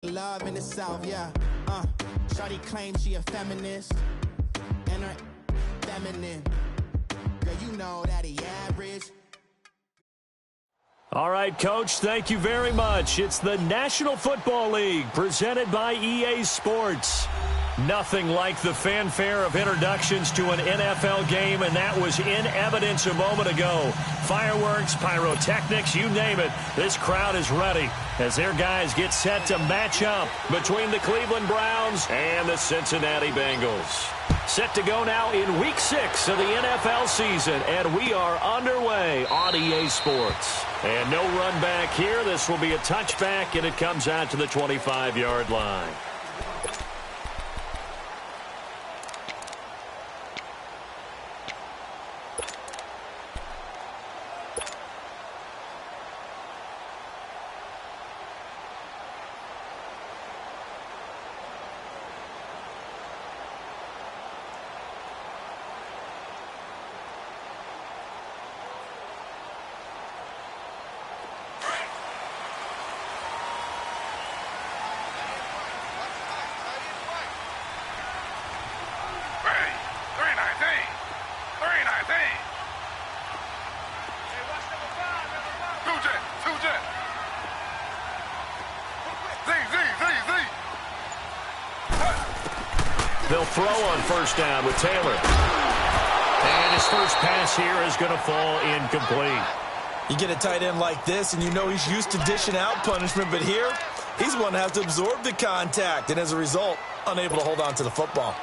Love in the South, yeah. Shawty claims she a feminist, and her feminine. Girl, you know that he average. All right, Coach, thank you very much. It's the National Football League presented by EA Sports. Nothing like the fanfare of introductions to an NFL game, and that was in evidence a moment ago. Fireworks, pyrotechnics, you name it. This crowd is ready as their guys get set to match up between the Cleveland Browns and the Cincinnati Bengals. Set to go now in Week 6 of the NFL season, and we are underway on EA Sports. And no run back here. This will be a touchback, and it comes out to the 25-yard line. They'll throw on first down with Taylor. And his first pass here is going to fall incomplete. You get a tight end like this, and you know he's used to dishing out punishment, but here, he's going to have to absorb the contact, and as a result, unable to hold on to the football.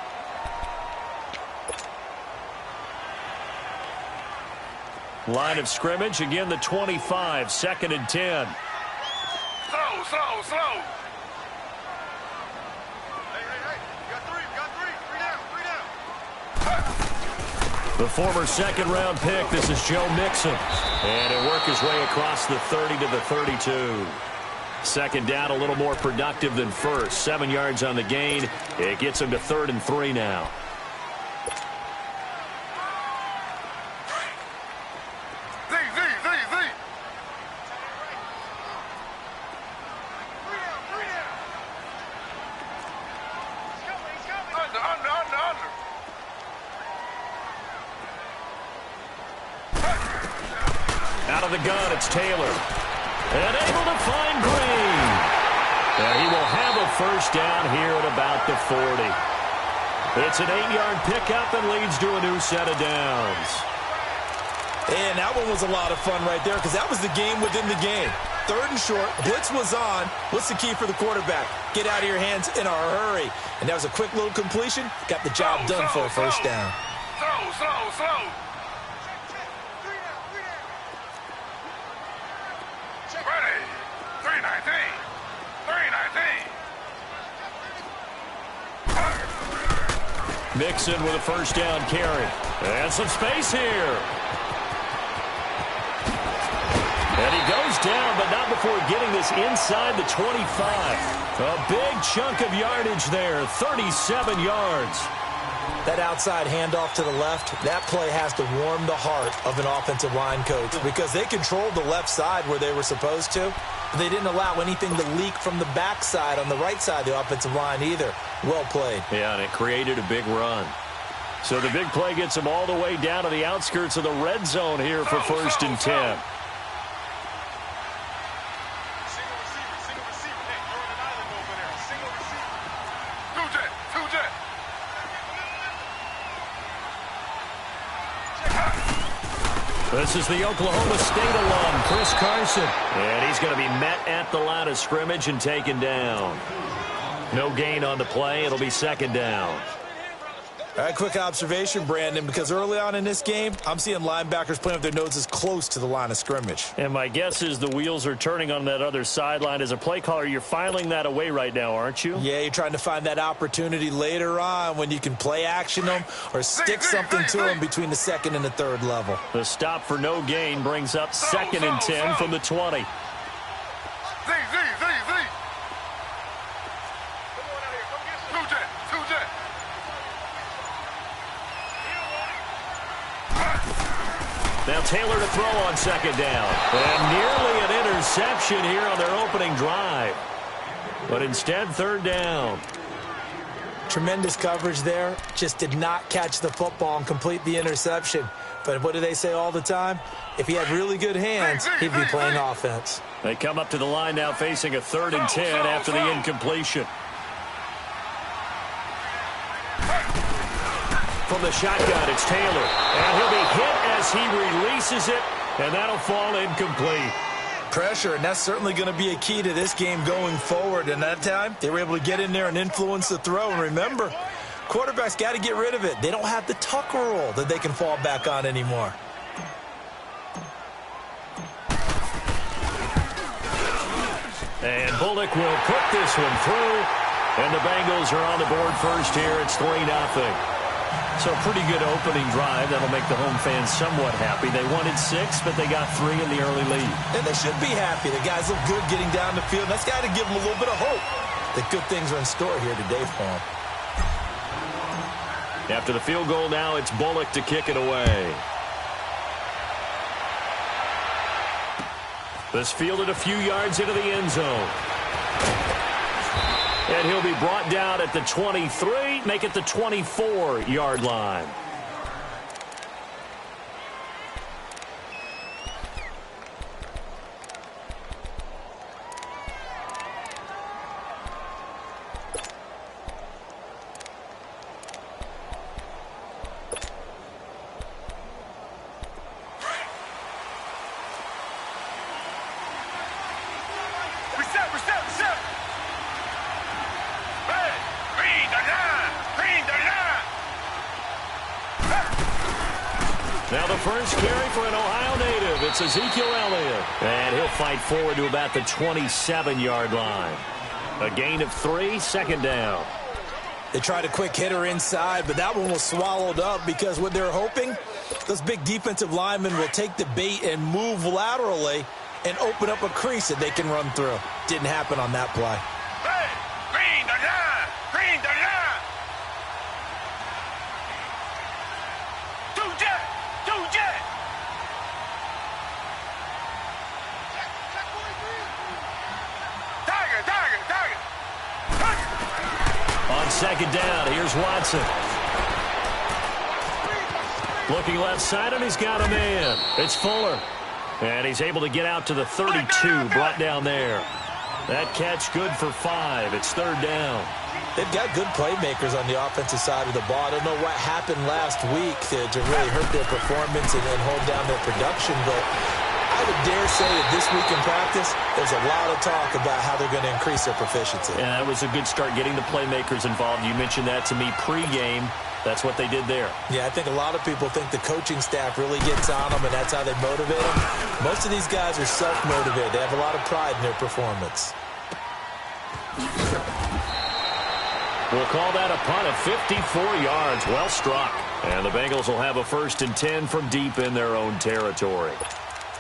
Line of scrimmage, again the 25, 2nd and 10. Slow. The former second-round pick, this is Joe Mixon. And he'll work his way across the 30 to the 32. Second down, a little more productive than first. 7 yards on the gain. It gets him to 3rd and 3 now. Out of the gun, it's Taylor. And able to find Green. And he will have a first down here at about the 40. It's an 8-yard pickup and leads to a new set of downs. And that one was a lot of fun right there because that was the game within the game. 3rd and short, blitz was on. What's the key for the quarterback? Get out of your hands in a hurry. And that was a quick little completion. Got the job done for a first down. Slow. Ready. 319. Mixon with a first down carry. And some space here. And he goes down, but not before getting this inside the 25. A big chunk of yardage there, 37 yards. That outside handoff to the left, that play has to warm the heart of an offensive line coach because they controlled the left side where they were supposed to. But they didn't allow anything to leak from the backside on the right side of the offensive line either. Well played. Yeah, and it created a big run. So the big play gets them all the way down to the outskirts of the red zone here for 1st and 10. This is the Oklahoma State alum, Chris Carson. And he's going to be met at the line of scrimmage and taken down. No gain on the play. It'll be 2nd down. All right, quick observation, Brandon, because early on in this game, I'm seeing linebackers playing with their noses close to the line of scrimmage. And my guess is the wheels are turning on that other sideline. As a play caller, you're filing that away right now, aren't you? Yeah, you're trying to find that opportunity later on when you can play action them or stick something to them between the 2nd and the 3rd level. The stop for no gain brings up 2nd and 10 from the 20. Now Taylor to throw on 2nd down. And nearly an interception here on their opening drive. But instead, third down. Tremendous coverage there. Just did not catch the football and complete the interception. But what do they say all the time? If he had really good hands, he'd be playing offense. They come up to the line now facing a 3rd and 10 after the incompletion. From the shotgun, it's Taylor. And he'll be hit as he releases it, and that'll fall incomplete. Pressure, and that's certainly going to be a key to this game going forward. And that time, they were able to get in there and influence the throw. And remember, quarterbacks got to get rid of it. They don't have the tucker roll that they can fall back on anymore. And Bullock will put this one through. And the Bengals are on the board first here. It's 3-0. So a pretty good opening drive. That'll make the home fans somewhat happy. They wanted 6, but they got 3 in the early lead. And they should be happy. The guys look good getting down the field. That's got to give them a little bit of hope that good things are in store here today for them. After the field goal now, it's Bullock to kick it away. This fielded a few yards into the end zone. And he'll be brought down at the 23, make it the 24-yard line. Now the first carry for an Ohio native. It's Ezekiel Elliott. And he'll fight forward to about the 27-yard line. A gain of 3, 2nd down. They tried a quick hitter inside, but that one was swallowed up because what they're hoping, those big defensive linemen will take the bait and move laterally and open up a crease that they can run through. Didn't happen on that play. Hey, green the line, green the line. On 2nd down, here's Watson. Looking left side, and he's got a man. It's Fuller. And he's able to get out to the 32, brought down there. That catch good for 5. It's 3rd down. They've got good playmakers on the offensive side of the ball. I don't know what happened last week to really hurt their performance and hold down their production, but I would dare say that this week in practice, there's a lot of talk about how they're going to increase their proficiency. Yeah, that was a good start getting the playmakers involved. You mentioned that to me pregame. That's what they did there. Yeah, I think a lot of people think the coaching staff really gets on them, and that's how they motivate them. Most of these guys are self-motivated. They have a lot of pride in their performance. We'll call that a punt of 54 yards. Well struck. And the Bengals will have a 1st and 10 from deep in their own territory.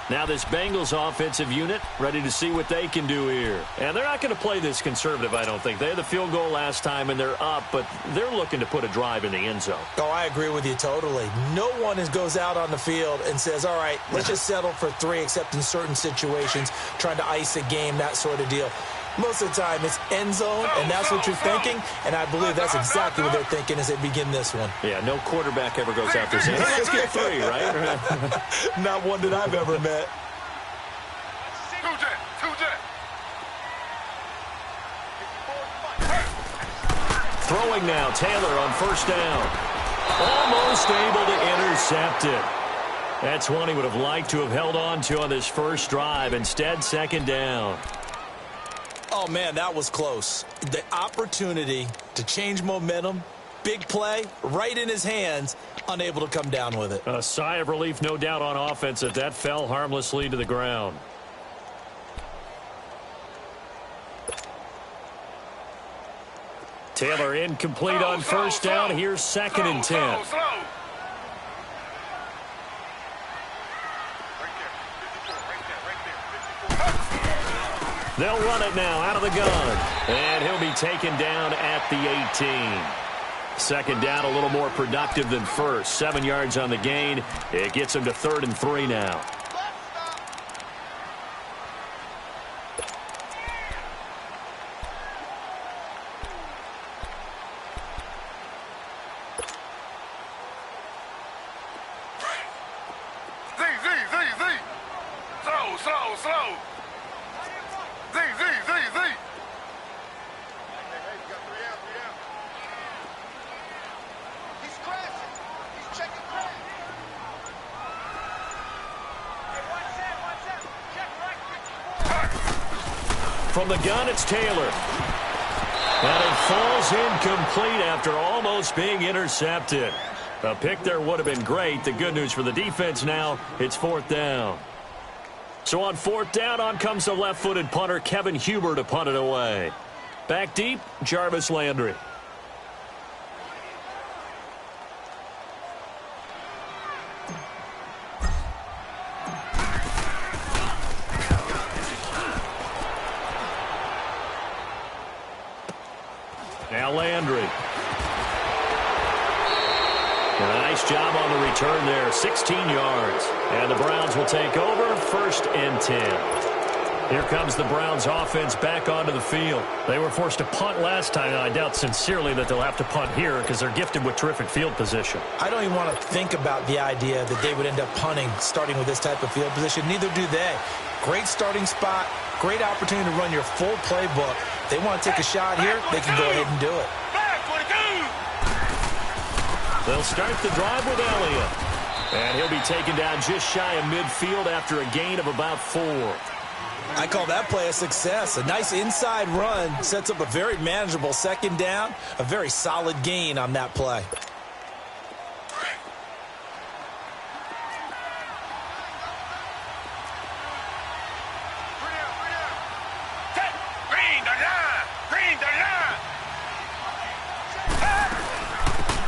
Now this Bengals offensive unit ready to see what they can do here. And they're not going to play this conservative, I don't think. They had the field goal last time, and they're up, but they're looking to put a drive in the end zone. Oh, I agree with you totally. No one goes out on the field and says, all right, let's just settle for 3, except in certain situations, trying to ice a game, that sort of deal. Most of the time, it's end zone, and that's what you're thinking, and I believe that's exactly what they're thinking as they begin this one. Yeah, no quarterback ever goes out there saying, hey, let's get 3, right? Not one that I've ever met. Throwing now, Taylor on 1st down. Almost able to intercept it. That's one he would have liked to have held on to on this first drive. Instead, 2nd down. Oh, man, that was close. The opportunity to change momentum, big play, right in his hands, unable to come down with it. A sigh of relief, no doubt, on offense that fell harmlessly to the ground. Taylor incomplete on 1st down. Here's 2nd and 10. They'll run it now out of the gun. And he'll be taken down at the 18. 2nd down, a little more productive than first. 7 yards on the gain. It gets him to 3rd and 3 now. slow. Z. He's crashing. He's checking crash. Hey, watch that. Check right 54. From the gun, it's Taylor. And it falls incomplete after almost being intercepted. A pick there would have been great. The good news for the defense now, it's 4th down. So on 4th down, on comes the left-footed punter, Kevin Huber, to punt it away. Back deep, Jarvis Landry. Now Landry. Nice job on the return there, 16 yards. And the Browns will take over, 1st and 10. Here comes the Browns offense back onto the field. They were forced to punt last time, and I doubt sincerely that they'll have to punt here because they're gifted with terrific field position. I don't even want to think about the idea that they would end up punting starting with this type of field position. Neither do they. Great starting spot, great opportunity to run your full playbook. They want to take a shot here, they can go ahead and do it. They'll start the drive with Elliott. And he'll be taken down just shy of midfield after a gain of about 4. I call that play a success. A nice inside run sets up a very manageable 2nd down. A very solid gain on that play.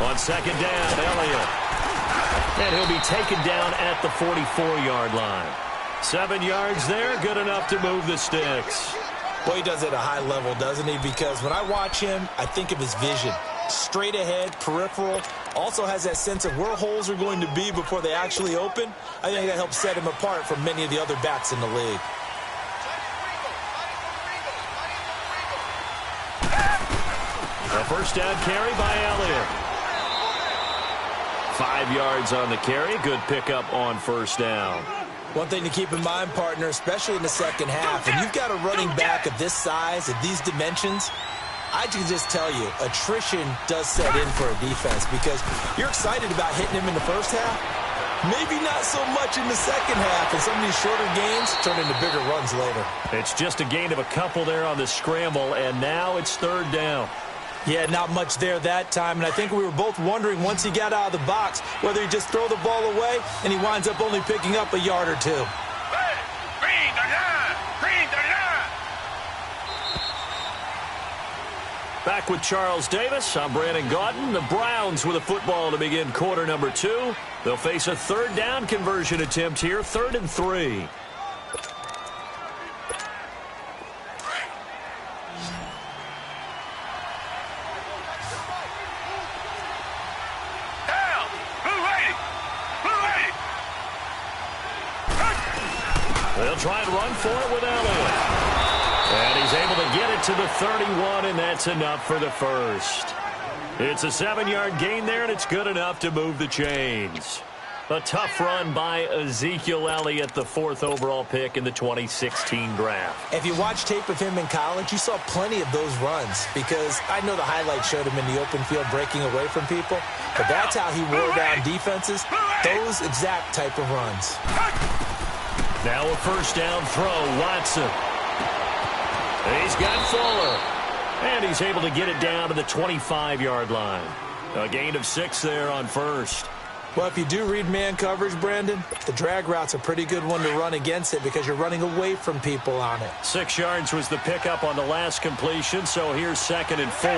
On 2nd down, Elliott. And he'll be taken down at the 44-yard line. 7 yards there, good enough to move the sticks. Well, he does it at a high level, doesn't he? Because when I watch him, I think of his vision. Straight ahead, peripheral. Also has that sense of where holes are going to be before they actually open. I think that helps set him apart from many of the other backs in the league. A 1st down carry by Elliott. 5 yards on the carry. Good pickup on 1st down. One thing to keep in mind, partner, especially in the 2nd half, when you've got a running back of this size, of these dimensions, I can just tell you, attrition does set in for a defense because you're excited about hitting him in the 1st half. Maybe not so much in the 2nd half, and some of these shorter gains turn into bigger runs later. It's just a gain of a couple there on the scramble, and now it's 3rd down. Yeah, not much there that time, and I think we were both wondering once he got out of the box whether he'd just throw the ball away, and he winds up only picking up a yard or 2. Back with Charles Davis, I'm Brandon Gaudin. The Browns with a football to begin quarter number 2. They'll face a 3rd down conversion attempt here, 3rd and 3. They'll try and run for it with Elliott. And he's able to get it to the 31, and that's enough for the 1st. It's a 7-yard gain there, and it's good enough to move the chains. A tough run by Ezekiel Elliott, the 4th overall pick in the 2016 draft. If you watch tape of him in college, you saw plenty of those runs because I know the highlights showed him in the open field breaking away from people, but that's how he wore down defenses, those exact type of runs. Now a 1st down throw, Watson. He's got Fuller. And he's able to get it down to the 25-yard line. A gain of 6 there on 1st. Well, if you do read man coverage, Brandon, the drag route's a pretty good one to run against it because you're running away from people on it. 6 yards was the pickup on the last completion, so here's 2nd and 4.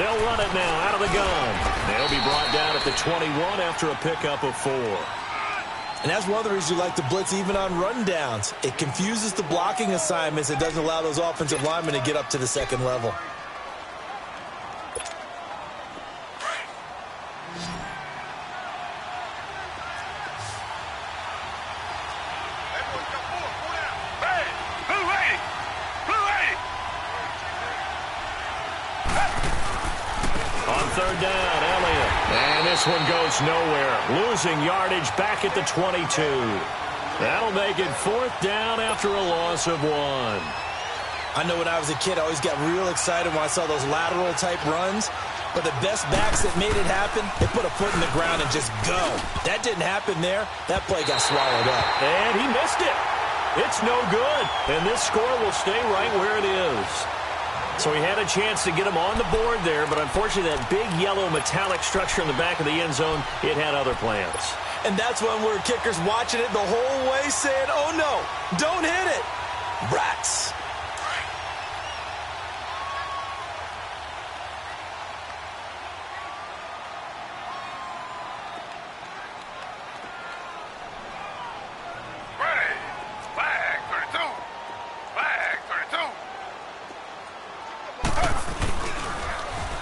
They'll run it now out of the gun. They'll be brought down at the 21 after a pickup of 4. And that's one of the reasons you like to blitz even on rundowns. It confuses the blocking assignments. It doesn't allow those offensive linemen to get up to the 2nd level. On 3rd down, Elliott. And this one goes nowhere. Losing yardage back at the 22. That'll make it 4th down after a loss of 1. I know when I was a kid, I always got real excited when I saw those lateral-type runs. But the best backs that made it happen, they put a foot in the ground and just go. That didn't happen there. That play got swallowed up. And he missed it. It's no good. And this score will stay right where it is. So he had a chance to get him on the board there, but unfortunately that big yellow metallic structure in the back of the end zone, it had other plans. And that's when we're kickers watching it the whole way saying, oh no, don't hit it. Rats.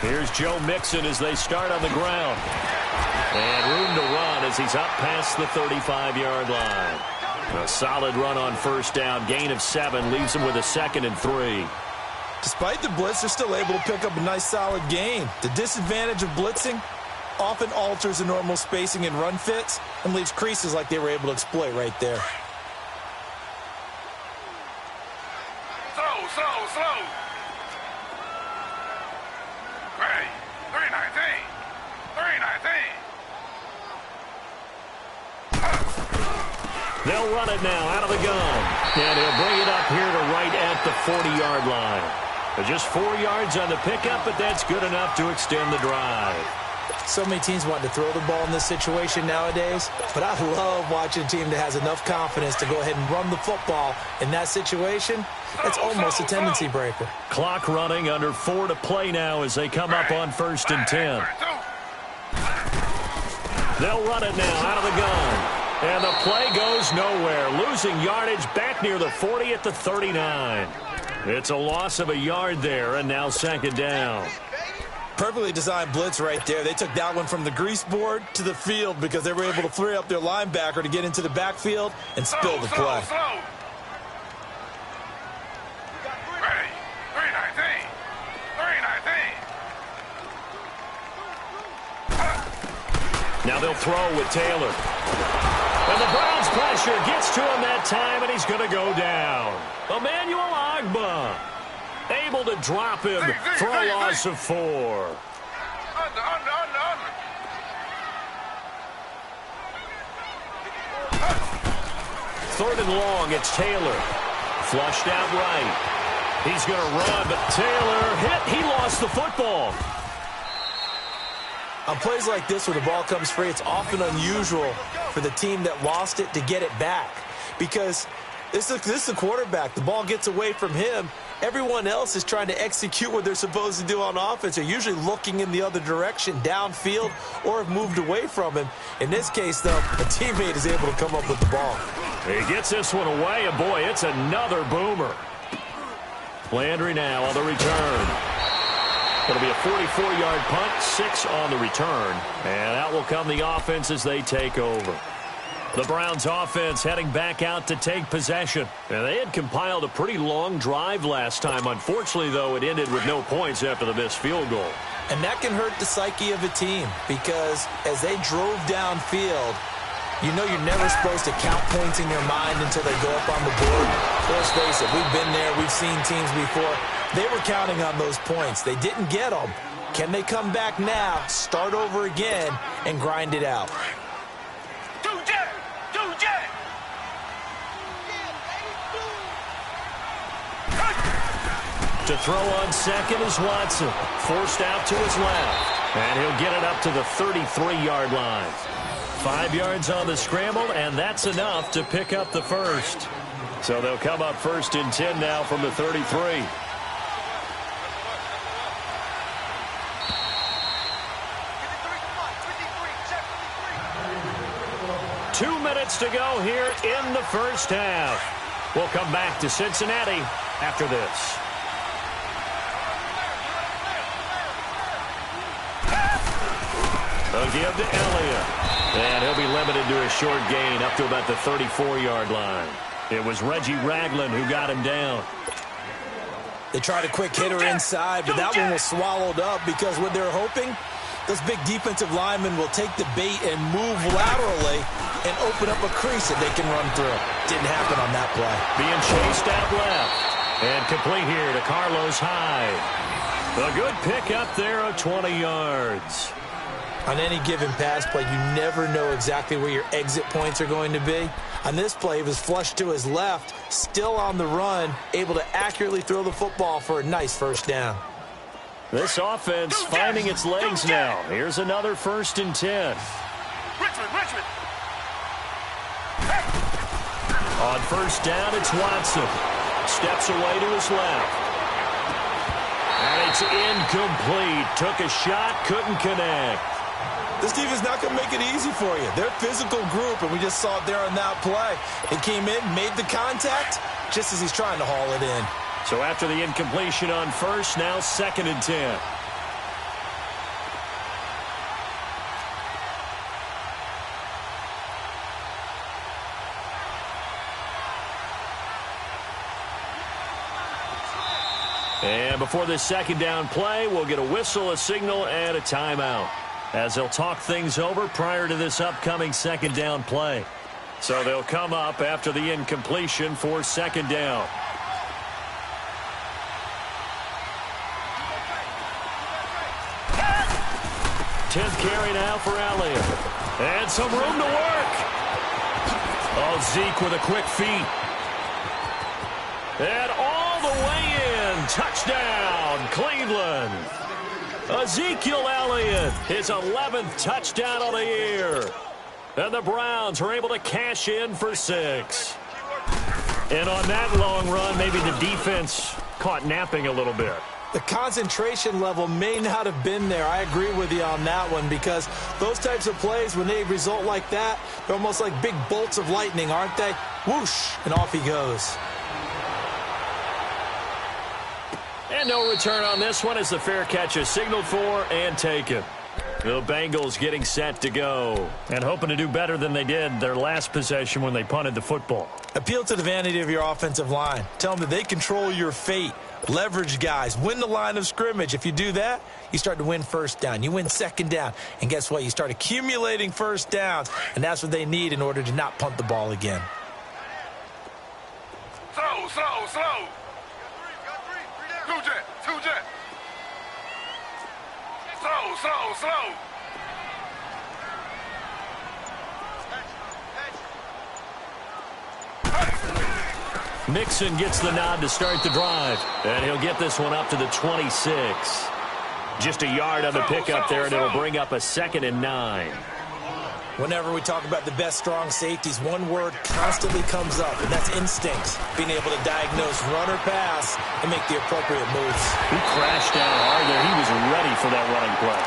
Here's Joe Mixon as they start on the ground. And room to run as he's up past the 35-yard line. A solid run on 1st down. Gain of 7 leaves him with a 2nd and 3. Despite the blitz, they're still able to pick up a nice solid gain. The disadvantage of blitzing often alters the normal spacing and run fits and leaves creases like they were able to exploit right there. Slow. Ready. 319. They'll run it now out of the gun. And he'll bring it up here to right at the 40-yard line. Just 4 yards on the pickup, but that's good enough to extend the drive. So many teams want to throw the ball in this situation nowadays, but I love watching a team that has enough confidence to go ahead and run the football in that situation. It's almost a tendency breaker. Clock running, under 4 to play now as they come up on 1st and 10. They'll run it now out of the gun. And the play goes nowhere, losing yardage back near the 40 at the 39. It's a loss of a yard there, and now 2nd down. Perfectly designed blitz right there. They took that one from the grease board to the field because they were able to free up their linebacker to get into the backfield and spill the play. Ready. 319. Now they'll throw with Taylor. And the Browns pressure gets to him that time, and he's going to go down. Emmanuel Ogbah able to drop him for a loss of 4. Under. 3rd and long, it's Taylor. Flushed out right. He's going to run, but Taylor hit. He lost the football. On plays like this where the ball comes free, it's often unusual for the team that lost it to get it back. Because this is the quarterback. The ball gets away from him. Everyone else is trying to execute what they're supposed to do on offense. They're usually looking in the other direction, downfield, or have moved away from him. In this case, though, a teammate is able to come up with the ball. He gets this one away, and boy, it's another boomer. Landry now on the return. It'll be a 44-yard punt, 6 on the return. And out will come the offense as they take over. The Browns offense heading back out to take possession. And they had compiled a pretty long drive last time. Unfortunately, though, it ended with no points after the missed field goal. And that can hurt the psyche of a team because as they drove downfield, you know you're never supposed to count points in your mind until they go up on the board. Let's face it, we've been there. We've seen teams before. They were counting on those points. They didn't get them. Can they come back now, start over again, and grind it out? To throw on second is Watson. Forced out to his left. And he'll get it up to the 33-yard line. 5 yards on the scramble, and that's enough to pick up the first. So they'll come up 1st and 10 now from the 33. Two minutes to go here in the first half. We'll come back to Cincinnati after this. They'll give to Elliott. And he'll be limited to a short gain up to about the 34-yard line. It was Reggie Ragland who got him down. They tried a quick hitter inside, but that one was swallowed up because what they're hoping, those big defensive linemen will take the bait and move laterally and open up a crease that they can run through. Didn't happen on that play. Being chased out left. And complete here to Carlos Hyde. A good pick up there of 20 yards. On any given pass play, you never know exactly where your exit points are going to be. On this play, he was flushed to his left, still on the run, able to accurately throw the football for a nice first down. This offense finding its legs now. Here's another 1st and 10. Richmond. On first down, it's Watson. Steps away to his left. And it's incomplete. Took a shot, couldn't connect. This defense not going to make it easy for you. They're a physical group, and we just saw it there on that play. He came in, made the contact, just as he's trying to haul it in. So after the incompletion on first, now 2nd and 10. And before this 2nd down play, we'll get a whistle, a signal, and a timeout, as they'll talk things over prior to this upcoming 2nd down play. So they'll come up after the incompletion for 2nd down. 10th carry now for Elliott. And some room to work. Oh, Zeke with a quick feet. And all the way in. Touchdown, Cleveland. Ezekiel Elliott, his 11th touchdown of the year. And the Browns are able to cash in for 6. And on that long run, maybe the defense caught napping a little bit. The concentration level may not have been there. I agree with you on that one, because those types of plays, when they result like that, they're almost like big bolts of lightning, aren't they? Whoosh, and off he goes. And no return on this one as the fair catch is signaled for and taken. The Bengals getting set to go and hoping to do better than they did their last possession when they punted the football. Appeal to the vanity of your offensive line. Tell them that they control your fate. Leverage guys. Win the line of scrimmage. If you do that, you start to win first down. You win 2nd down. And guess what? You start accumulating first downs. And that's what they need in order to not punt the ball again. Slow. Two jet. Slow. Mixon gets the nod to start the drive. And he'll get this one up to the 26. Just a yard on the pickup there, and it'll bring up a 2nd and 9. Whenever we talk about the best strong safeties, one word constantly comes up, and that's instincts. Being able to diagnose run or pass and make the appropriate moves. He crashed down hard there. He was ready for that running play.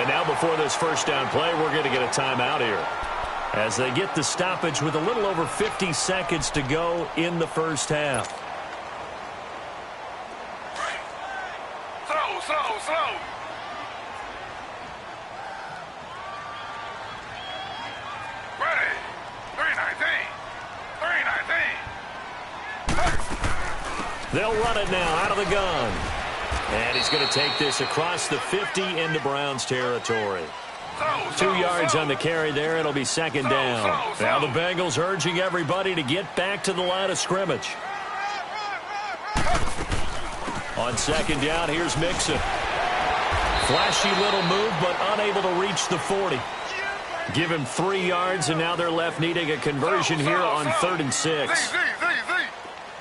And now before this first down play, we're going to get a timeout here, as they get the stoppage with a little over 50 seconds to go in the first half. Slow. Ready. 319. They'll run it now out of the gun. And he's going to take this across the 50 into Browns territory. 2 yards on the carry there. It'll be 2nd down. Now the Bengals urging everybody to get back to the line of scrimmage. On 2nd down, here's Mixon. Flashy little move, but unable to reach the 40. Give him 3 yards, and now they're left needing a conversion here on 3rd and 6.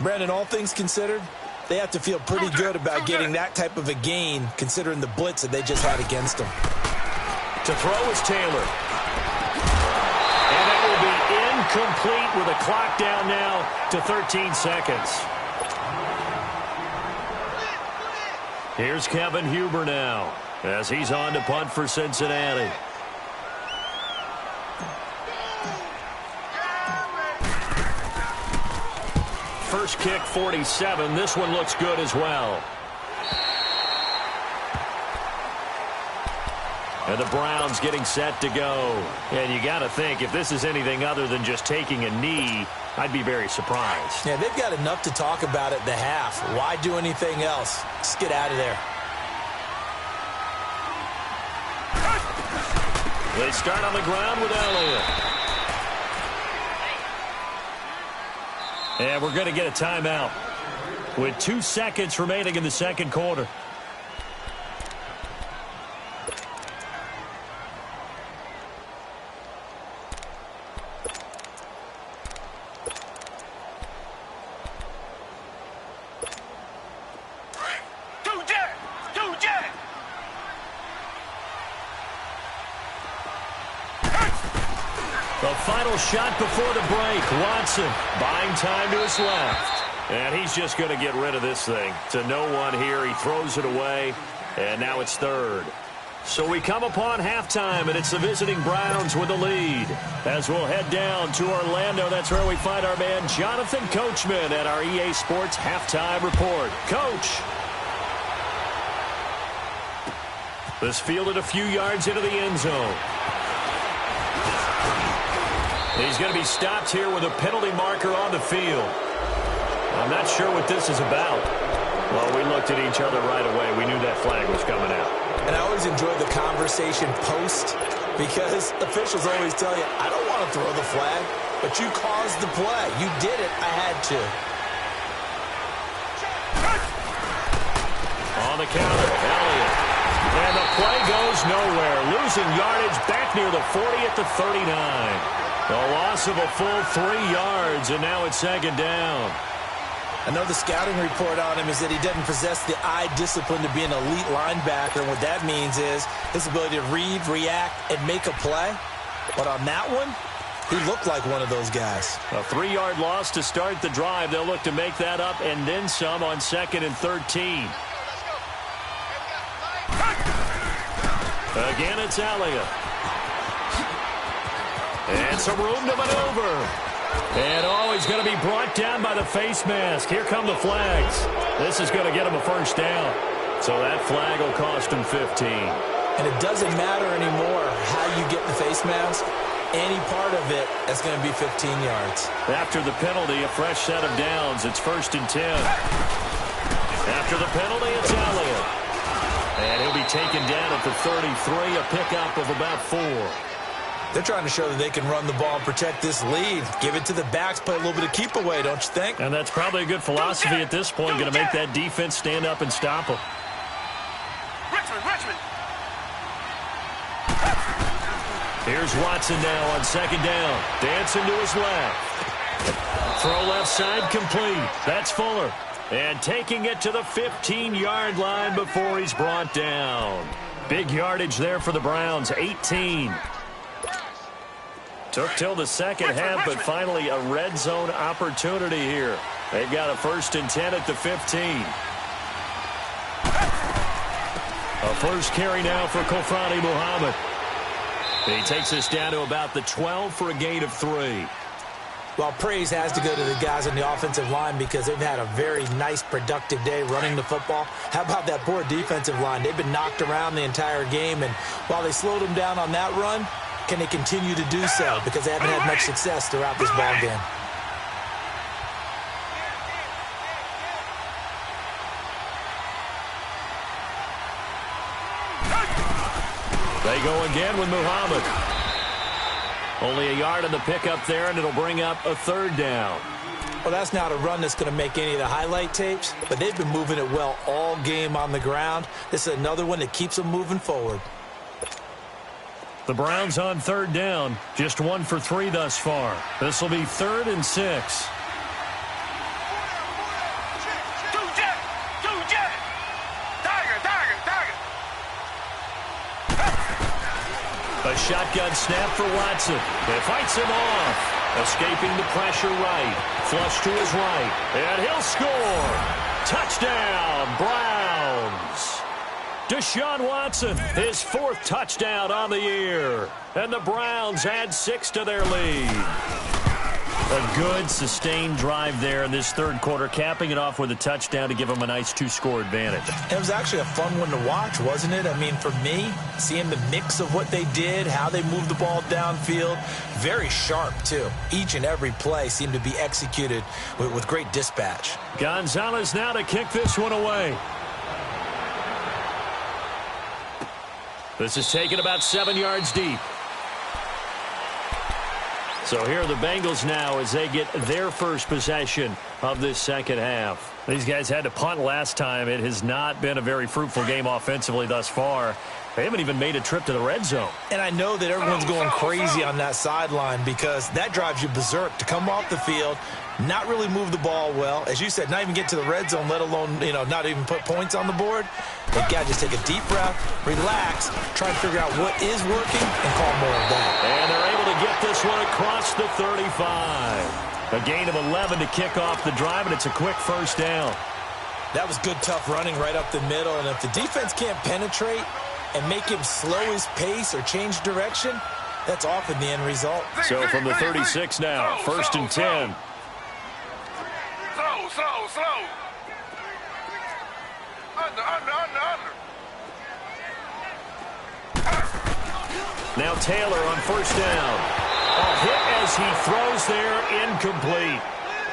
Brandon, all things considered, they have to feel pretty good about getting that type of a gain, considering the blitz that they just had against them. To throw is Taylor. And it will be incomplete with a clock down now to 13 seconds. Here's Kevin Huber now, as he's on to punt for Cincinnati. First kick, 47. This one looks good as well. And the Browns getting set to go. And you got to think, if this is anything other than just taking a knee, I'd be very surprised. Yeah, they've got enough to talk about at the half. Why do anything else? Just get out of there. They start on the ground with Elliott. And we're going to get a timeout with 2 seconds remaining in the second quarter. The final shot before the break. Watson buying time to his left. And he's just going to get rid of this thing. To no one here. He throws it away. And now it's third. So we come upon halftime, and it's the visiting Browns with the lead. As we'll head down to Orlando, that's where we find our man Jonathan Coachman at our EA Sports Halftime Report. Coach. This fielded a few yards into the end zone. He's going to be stopped here with a penalty marker on the field. I'm not sure what this is about. Well, we looked at each other right away. We knew that flag was coming out. And I always enjoy the conversation post because officials always tell you, I don't want to throw the flag, but you caused the play. You did it. I had to. On the counter, Elliott. And the play goes nowhere. Losing yardage back near the 40 at the 39. A loss of a full 3 yards, and now it's second down. I know the scouting report on him is that he doesn't possess the eye discipline to be an elite linebacker. And what that means is his ability to read, react, and make a play. But on that one, he looked like one of those guys. A 3-yard loss to start the drive. They'll look to make that up and then some on 2nd and 13. Again, it's Elliott. And some room to maneuver. And he's going to be brought down by the face mask. Here come the flags. This is going to get him a first down. So that flag will cost him 15. And it doesn't matter anymore how you get the face mask. Any part of it is going to be 15 yards. After the penalty, a fresh set of downs. It's 1st and 10. After the penalty, it's Elliott. And he'll be taken down at the 33, a pickup of about 4. They're trying to show that they can run the ball and protect this lead. Give it to the backs, play a little bit of keep away, don't you think? And that's probably a good philosophy at this point. Going to make that defense stand up and stop them. Richmond. Here's Watson now on 2nd down. Dancing to his left. Throw left side complete. That's Fuller. And taking it to the 15-yard line before he's brought down. Big yardage there for the Browns, 18. Took till the second half, but finally a red zone opportunity here. They've got a 1st and 10 at the 15. A first carry now for Kofrani Muhammad. He takes us down to about the 12 for a gain of 3. Well, praise has to go to the guys on the offensive line because they've had a very nice, productive day running the football. How about that poor defensive line? They've been knocked around the entire game, and while they slowed them down on that run, can they continue to do so? Because they haven't had much success throughout this ball game. They go again with Muhammad. Only a yard on the pickup there, and it'll bring up a 3rd down. Well, that's not a run that's going to make any of the highlight tapes, but they've been moving it well all game on the ground. This is another one that keeps them moving forward. The Browns on 3rd down, just 1 for 3 thus far. This will be 3rd and 6. A shotgun snap for Watson. It fights him off. Escaping the pressure right. Flush to his right. And he'll score. Touchdown, Browns. Deshaun Watson, his 4th touchdown on the year. And the Browns add 6 to their lead. A good, sustained drive there in this 3rd quarter, capping it off with a touchdown to give them a nice 2-score advantage. It was actually a fun one to watch, wasn't it? I mean, for me, seeing the mix of what they did, how they moved the ball downfield, very sharp, too. Each and every play seemed to be executed with great dispatch. Gonzalez now to kick this one away. This is taken about 7 yards deep. So here are the Bengals now as they get their first possession of this second half. These guys had to punt last time. It has not been a very fruitful game offensively thus far. They haven't even made a trip to the red zone. And I know that everyone's going crazy on that sideline because that drives you berserk to come off the field, not really move the ball well. As you said, not even get to the red zone, let alone, not even put points on the board. They've got to just take a deep breath, relax, try to figure out what is working, and call more of that. And they're able to get this one across the 35. A gain of 11 to kick off the drive, and it's a quick first down. That was good, tough running right up the middle, and if the defense can't penetrate and make him slow his pace or change direction, that's often the end result. So from the 36 now, first and 10. Slow. Under. Now Taylor on first down. A hit as he throws there, incomplete.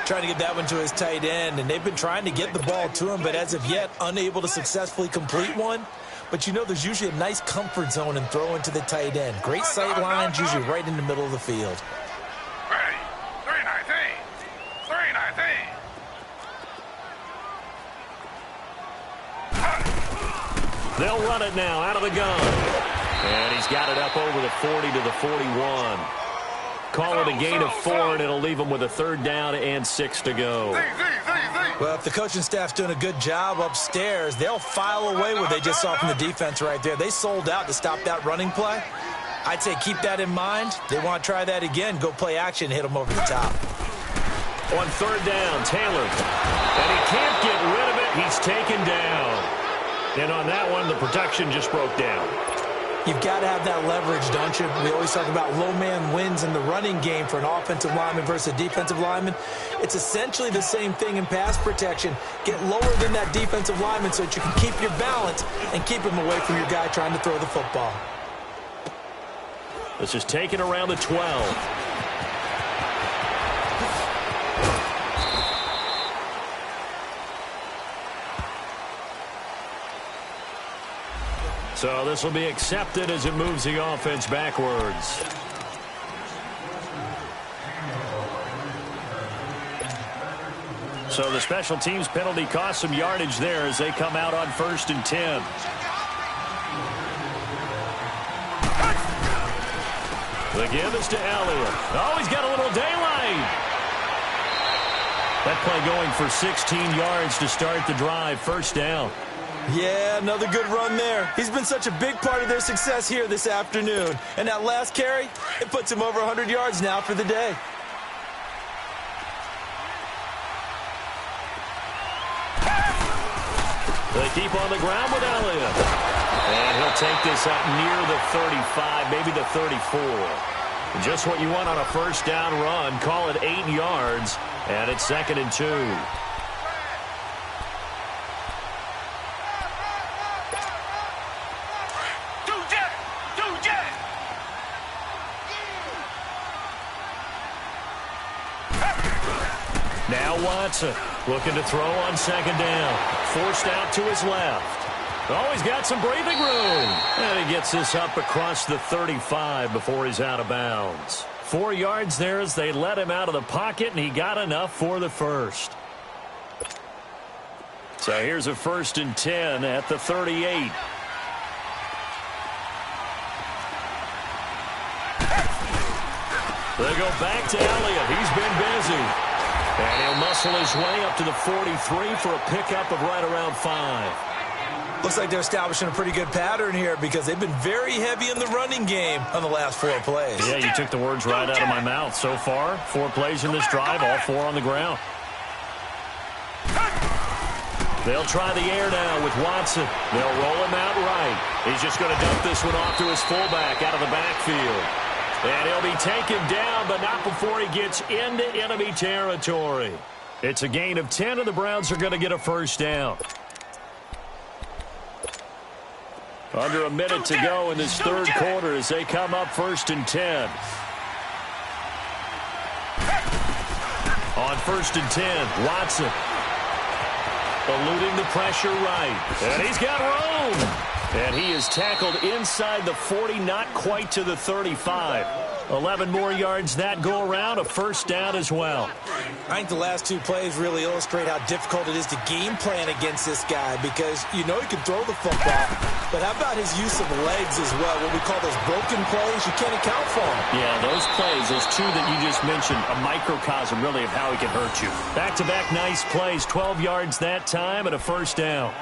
Trying to get that one to his tight end, and they've been trying to get the ball to him, but as of yet, unable to successfully complete one. But there's usually a nice comfort zone in throwing to the tight end. Great sight lines, usually right in the middle of the field. Ready. 319. They'll run it now out of the gun. And he's got it up over the 40 to the 41. Call it a gain of 4, and it'll leave him with a third down and 6 to go. Well, if the coaching staff's doing a good job upstairs, they'll file away what they just saw from the defense right there. They sold out to stop that running play. I'd say keep that in mind. They want to try that again. Go play action, hit them over the top. On third down, Taylor. And he can't get rid of it. He's taken down. And on that one, the protection just broke down. You've got to have that leverage, don't you? We always talk about low man wins in the running game for an offensive lineman versus a defensive lineman. It's essentially the same thing in pass protection. Get lower than that defensive lineman so that you can keep your balance and keep him away from your guy trying to throw the football. This is taken around the 12. So this will be accepted as it moves the offense backwards. So the special teams penalty cost some yardage there as they come out on first and 10. The give is to Elliott. Oh, he's got a little daylight. That play going for 16 yards to start the drive. First down. Yeah, another good run there. He's been such a big part of their success here this afternoon. And that last carry, it puts him over 100 yards now for the day. They keep on the ground with Elliott. And he'll take this up near the 35, maybe the 34. Just what you want on a first down run. Call it 8 yards, and it's 2nd and 2. Now Watson looking to throw on second down. Forced out to his left. Oh, he's got some breathing room. And he gets this up across the 35 before he's out of bounds. 4 yards there as they let him out of the pocket, and he got enough for the first. So here's a first and 10 at the 38. They go back to Elliott. He's been busy. And he'll muscle his way up to the 43 for a pickup of right around 5. Looks like they're establishing a pretty good pattern here because they've been very heavy in the running game on the last 4 plays. Yeah, you took the words right out of my mouth. So far, 4 plays in this drive, all 4 on the ground. They'll try the air now with Watson. They'll roll him out right. He's just going to dump this one off to his fullback out of the backfield. And he'll be taken down, but not before he gets into enemy territory. It's a gain of 10, and the Browns are going to get a first down. Under a minute to go in this third quarter as they come up first and 10. On first and 10, Watson eluding the pressure right. And he's got room. And he is tackled inside the 40, not quite to the 35. 11 more yards that go around, a first down as well. I think the last two plays really illustrate how difficult it is to game plan against this guy because you know he can throw the football, but how about his use of legs as well? What we call those broken plays, you can't account for them. Yeah, those plays, those two that you just mentioned, a microcosm really of how he can hurt you. Back-to-back nice plays, 12 yards that time and a first down.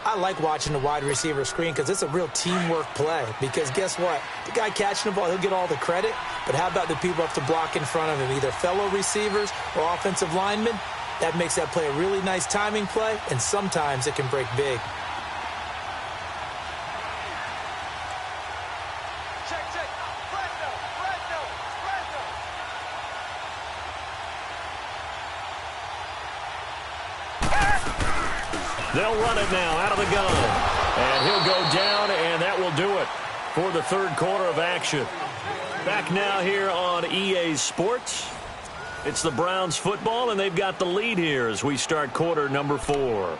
I like watching the wide receiver screen because it's a real teamwork play. Because guess what? The guy catching the ball, he'll get all the credit. But how about the people up to block in front of him, either fellow receivers or offensive linemen? That makes that play a really nice timing play, and sometimes it can break big. Check. Fresno. They'll run it now out of the gun. And he'll go down, and that will do it for the third quarter of action. Back now here on EA Sports. It's the Browns football, and they've got the lead here as we start quarter number 4.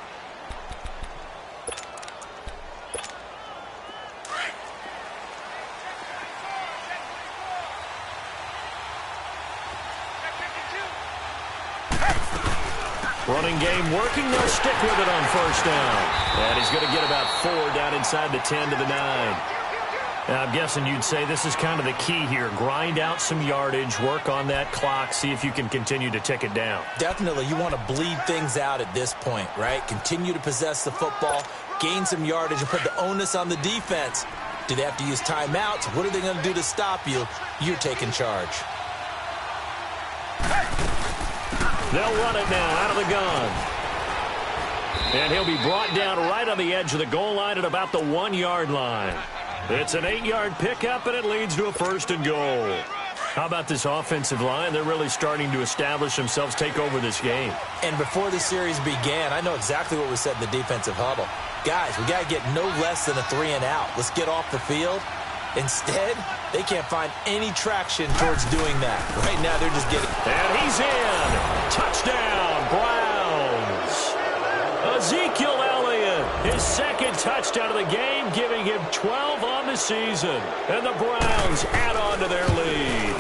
Running game working. They'll stick with it on first down. And he's going to get about 4 down inside the 10 to the 9. Now, I'm guessing you'd say this is kind of the key here. Grind out some yardage, work on that clock, see if you can continue to tick it down. Definitely, you want to bleed things out at this point, right? Continue to possess the football, gain some yardage, and put the onus on the defense. Do they have to use timeouts? What are they going to do to stop you? You're taking charge. They'll run it now out of the gun. And he'll be brought down right on the edge of the goal line at about the 1-yard line. It's an 8-yard pickup, and it leads to a first and goal. How about this offensive line? They're really starting to establish themselves, take over this game. And before the series began, I know exactly what was said in the defensive huddle. Guys, we got to get no less than a 3-and-out. Let's get off the field. Instead, they can't find any traction towards doing that. Right now, they're just getting... And he's in. Touchdown, Browns. Ezekiel Elliott, his second touchdown of the game, giving him 12 on the season. And the Browns add on to their lead.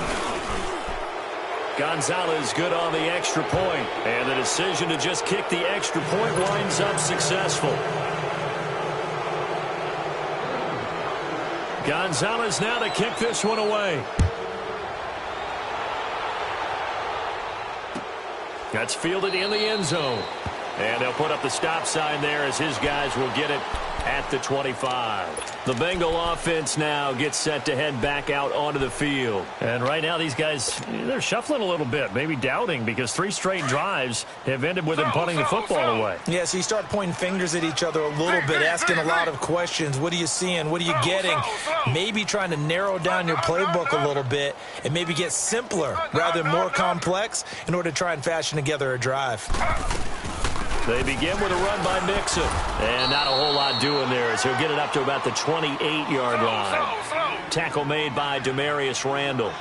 Gonzalez good on the extra point. And the decision to just kick the extra point winds up successful. Gonzalez now to kick this one away. That's fielded in the end zone. And they'll put up the stop sign there as his guys will get it at the 25. The Bengal offense now gets set to head back out onto the field. And right now these guys, they're shuffling a little bit, maybe doubting, because 3 straight drives have ended with them punting the football away. Yeah, so you start pointing fingers at each other a little bit, asking a lot of questions. What are you seeing? What are you getting? Maybe trying to narrow down your playbook a little bit and maybe get simpler rather than more complex in order to try and fashion together a drive. They begin with a run by Mixon. And not a whole lot doing there as he'll get it up to about the 28-yard line. Tackle made by Demarius Randall.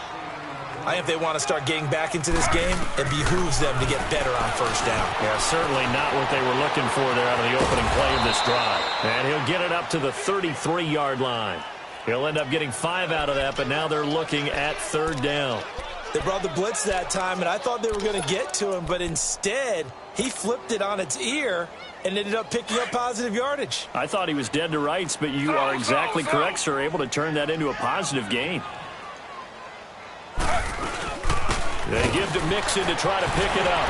I think if they want to start getting back into this game, it behooves them to get better on first down. Yeah, certainly not what they were looking for there out of the opening play of this drive. And he'll get it up to the 33-yard line. He'll end up getting 5 out of that, but now they're looking at third down. They brought the blitz that time, and I thought they were going to get to him, but instead he flipped it on its ear and ended up picking up positive yardage. I thought he was dead to rights, but you are exactly correct, sir, able to turn that into a positive gain. They give to Mixon to try to pick it up.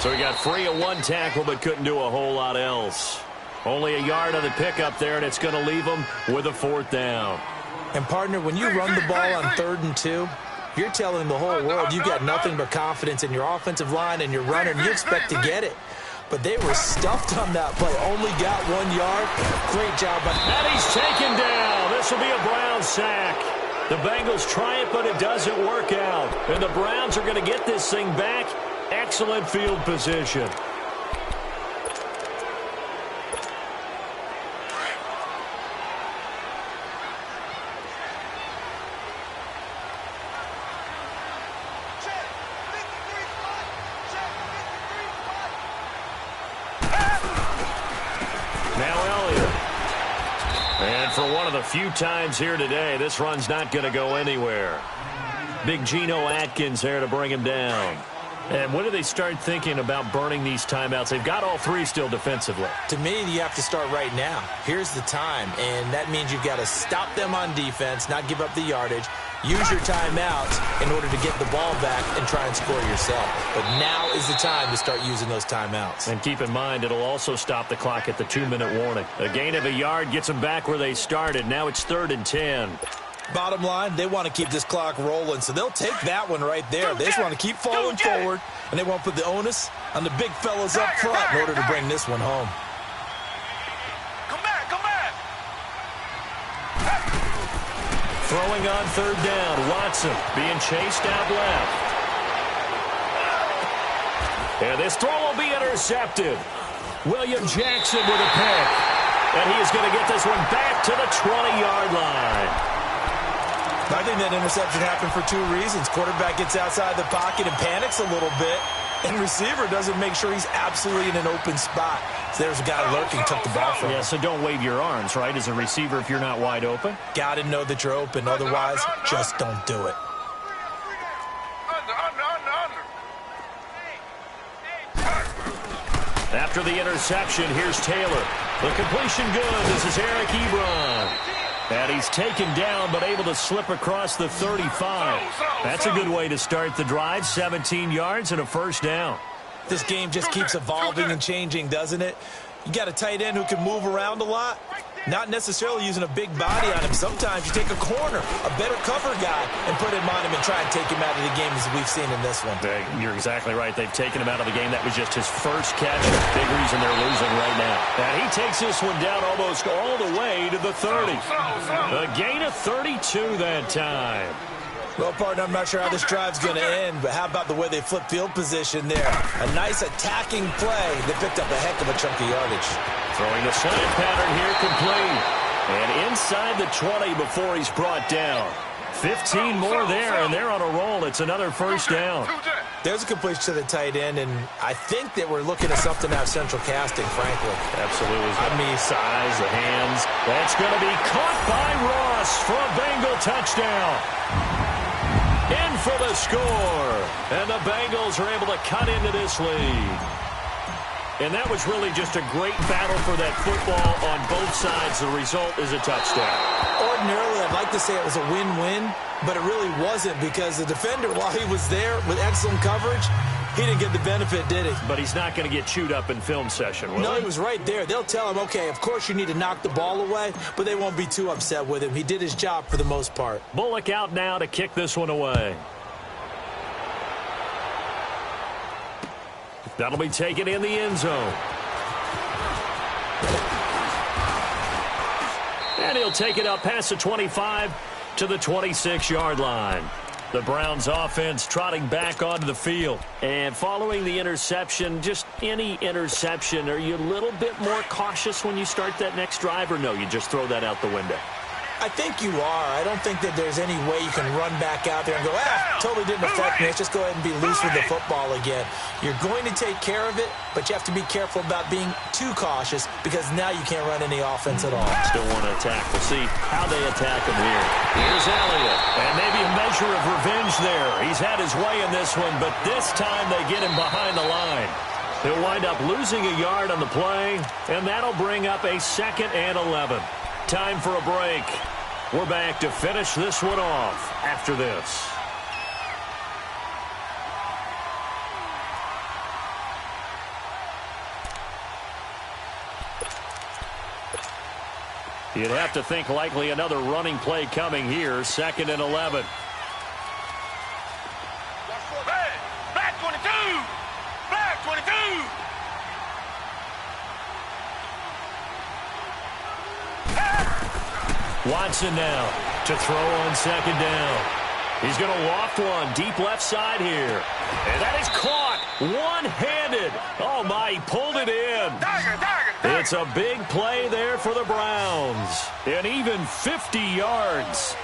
So he got free of 1 tackle, but couldn't do a whole lot else. Only a yard on the pickup there, and it's going to leave him with a 4th down. And, partner, when you run the ball on 3rd and 2, you're telling the whole world you've got nothing but confidence in your offensive line and your runner, and you expect to get it. But they were stuffed on that play. Only got 1 yard. Great job. And he's taken down. This will be a Browns sack. The Bengals try it, but it doesn't work out. And the Browns are going to get this thing back. Excellent field position. for one of the few times here today, this run's not going to go anywhere. Big Geno Atkins there to bring him down. And when do they start thinking about burning these timeouts? They've got all three still defensively. To me, you have to start right now. Here's the time, and that means you've got to stop them on defense, not give up the yardage, use your timeouts in order to get the ball back and try and score yourself. But now is the time to start using those timeouts. And keep in mind, it'll also stop the clock at the 2-minute warning. A gain of a yard gets them back where they started. Now it's 3rd and 10. Bottom line, they want to keep this clock rolling, so they'll take that one right there. They just want to keep falling forward, and they won't put the onus on the big fellas up front in order to bring this one home. Come back, come back. Throwing on 3rd down, Watson being chased out left. And this throw will be intercepted. William Jackson with a pick. And he is going to get this one back to the 20-yard line. I think that interception happened for 2 reasons. Quarterback gets outside the pocket and panics a little bit, and receiver doesn't make sure he's absolutely in an open spot. So there's a guy lurking, took the ball from him. Yeah, so don't wave your arms, right, as a receiver if you're not wide open? Got to know that you're open. Otherwise, just don't do it. After the interception, here's Taylor. The completion good. This is Eric Ebron. And he's taken down, but able to slip across the 35. That's a good way to start the drive. 17 yards and a 1st down. This game just keeps evolving and changing, doesn't it? You got a tight end who can move around a lot. Not necessarily using a big body on him. Sometimes you take a corner, a better cover guy, and put him on him and try and take him out of the game as we've seen in this one. You're exactly right. They've taken him out of the game. That was just his first catch. Big reason they're losing right now. And he takes this one down almost all the way to the 30. A gain of 32 that time. Well, partner, I'm not sure how this drive's going to end, but how about the way they flip field position there? A nice attacking play. They picked up a heck of a chunk of yardage. Throwing the slant pattern here, complete. And inside the 20 before he's brought down. 15 more there, and they're on a roll. It's another 1st down. There's a completion to the tight end, and I think that we're looking at something out of central casting, frankly. Absolutely. I mean, size, the hands. That's going to be caught by Ross for a Bengal touchdown. In for the score. And the Bengals are able to cut into this lead. And that was really just a great battle for that football on both sides. The result is a touchdown. Ordinarily, I'd like to say it was a win-win, but it really wasn't because the defender, while he was there with excellent coverage, he didn't get the benefit, did he? But he's not going to get chewed up in film session, will he? No, he was right there. They'll tell him, okay, of course you need to knock the ball away, but they won't be too upset with him. He did his job for the most part. Bullock out now to kick this one away. That'll be taken in the end zone. And he'll take it up past the 25 to the 26-yard line. The Browns offense trotting back onto the field. And following the interception, just any interception, are you a little bit more cautious when you start that next drive, or no, you just throw that out the window? I think you are. I don't think that there's any way you can run back out there and go, totally didn't affect me. Let's just go ahead and be loose with the football again. You're going to take care of it, but you have to be careful about being too cautious because now you can't run any offense at all. Still want to attack. We'll see how they attack him here. Here's Elliott. And maybe a measure of revenge there. He's had his way in this one, but this time they get him behind the line. He'll wind up losing a yard on the play, and that'll bring up a 2nd and 11. Time for a break. We're back to finish this one off after this. You'd have to think likely another running play coming here. 2nd and 11. Hey, black 22! Black 22! Watson now to throw on 2nd down. He's going to loft one deep left side here. And that is caught one-handed. Oh, my, he pulled it in. It's a big play there for the Browns. And even 50 yards.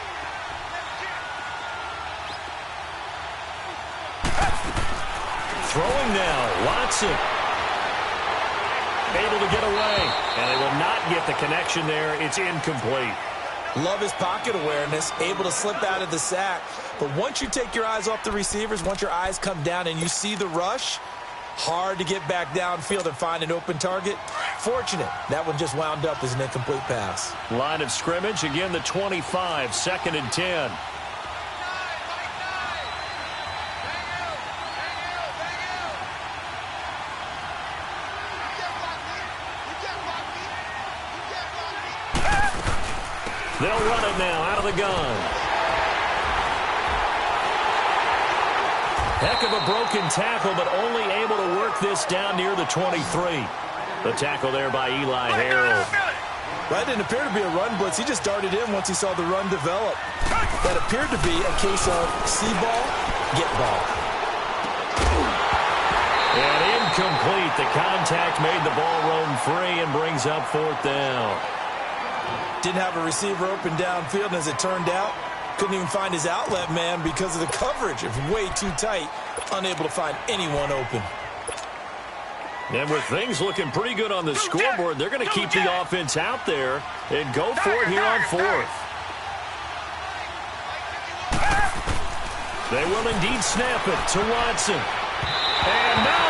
Throwing now, Watson. Able to get away. And they will not get the connection there. It's incomplete. Love his pocket awareness, able to slip out of the sack. But once you take your eyes off the receivers, once your eyes come down and you see the rush, hard to get back downfield and find an open target. Fortunate, that one just wound up as an incomplete pass. Line of scrimmage, again the 25, 2nd and 10. They'll run it now out of the gun. Heck of a broken tackle, but only able to work this down near the 23. The tackle there by Eli Harold. That didn't appear to be a run blitz. He just darted in once he saw the run develop. That appeared to be a case of see ball, get ball. And incomplete. The contact made the ball roam free and brings up 4th down. Didn't have a receiver open downfield, and as it turned out, couldn't even find his outlet man because of the coverage. It was way too tight, unable to find anyone open. And with things looking pretty good on the scoreboard, they're going to keep the offense out there and go for it here on 4th. They will indeed snap it to Watson. And no,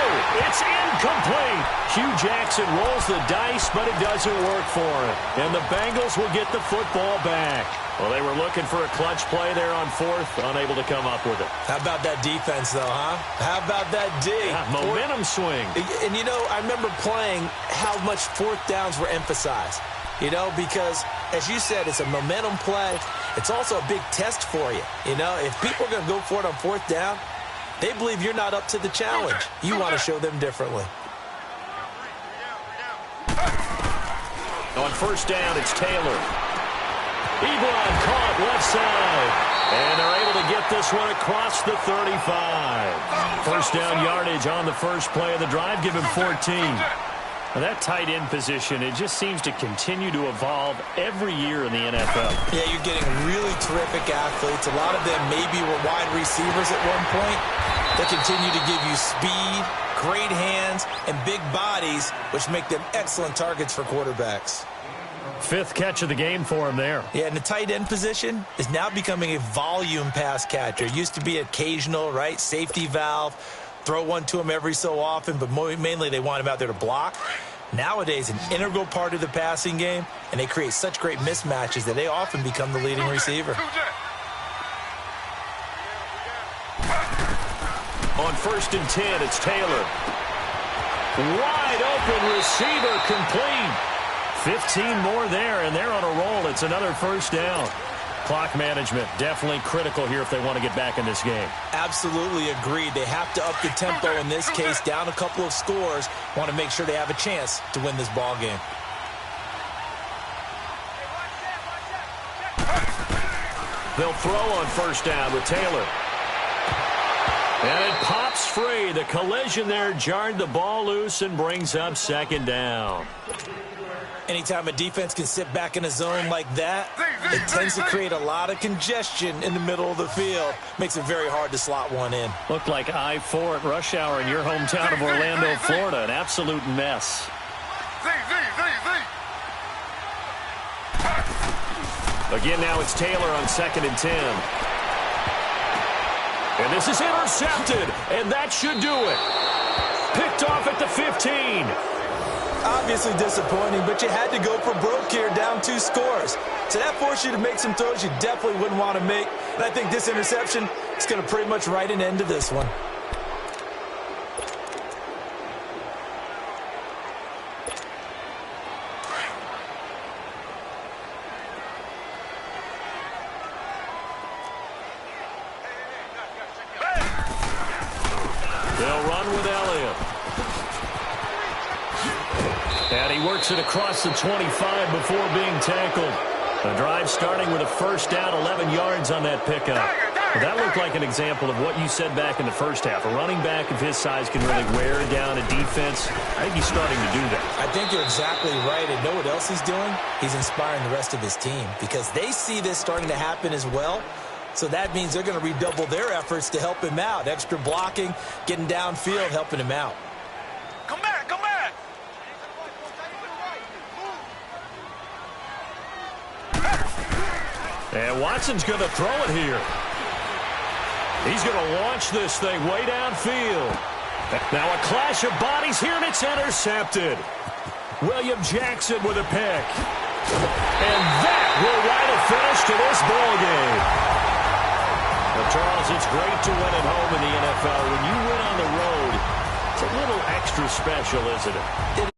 it's incomplete. Hugh Jackson rolls the dice, but it doesn't work for him. And the Bengals will get the football back. Well, they were looking for a clutch play there on 4th, unable to come up with it. How about that defense, though, huh? How about that D? Yeah, momentum swing. And, you know, I remember playing how much 4th downs were emphasized. You know, because, as you said, it's a momentum play. It's also a big test for you. You know, if people are going to go for it on 4th down, they believe you're not up to the challenge. You want to show them differently. On 1st down, it's Taylor. Ebron caught left side. And they're able to get this one across the 35. 1st down yardage on the first play of the drive. Give him 14. Now that tight end position, it just seems to continue to evolve every year in the NFL. Yeah, you're getting really terrific athletes. A lot of them maybe were wide receivers at one point. They continue to give you speed, great hands, and big bodies, which make them excellent targets for quarterbacks. 5th catch of the game for him there. Yeah, and the tight end position is now becoming a volume pass catcher. It used to be occasional, right? Safety valve. Throw one to him every so often, but mainly they want him out there to block. Nowadays, an integral part of the passing game, and they create such great mismatches that they often become the leading receiver. On 1st and 10, it's Taylor. Wide open receiver, complete. 15 more there, and they're on a roll. It's another 1st down. Clock management definitely critical here if they want to get back in this game. Absolutely agreed. They have to up the tempo in this case, down a couple of scores. Want to make sure they have a chance to win this ball game. They'll throw on 1st down with Taylor. And it pops free. The collision there jarred the ball loose and brings up 2nd down. Anytime a defense can sit back in a zone like that, it tends to create a lot of congestion in the middle of the field. Makes it very hard to slot one in. Looked like I-4 at rush hour in your hometown of Orlando, Florida. An absolute mess. Again, now it's Taylor on 2nd and 10. And this is intercepted, and that should do it. Picked off at the 15. Obviously disappointing, but you had to go for broke here, down 2 scores. So that forced you to make some throws you definitely wouldn't want to make. And I think this interception is going to pretty much write an end to this one. They'll run with Elliott. And he works it across the 25 before being tackled. The drive starting with a 1st down, 11 yards on that pickup. Well, that looked like an example of what you said back in the first half. A running back of his size can really wear down a defense. I think he's starting to do that. I think you're exactly right. And know what else he's doing? He's inspiring the rest of his team because they see this starting to happen as well. So that means they're going to redouble their efforts to help him out. Extra blocking, getting downfield, helping him out. Come back, come back. And Watson's going to throw it here. He's going to launch this thing way downfield. Now a clash of bodies here, and it's intercepted. William Jackson with a pick. And that will write a finish to this ball game. Well, Charles, it's great to win at home in the NFL. When you win on the road, it's a little extra special, isn't it? It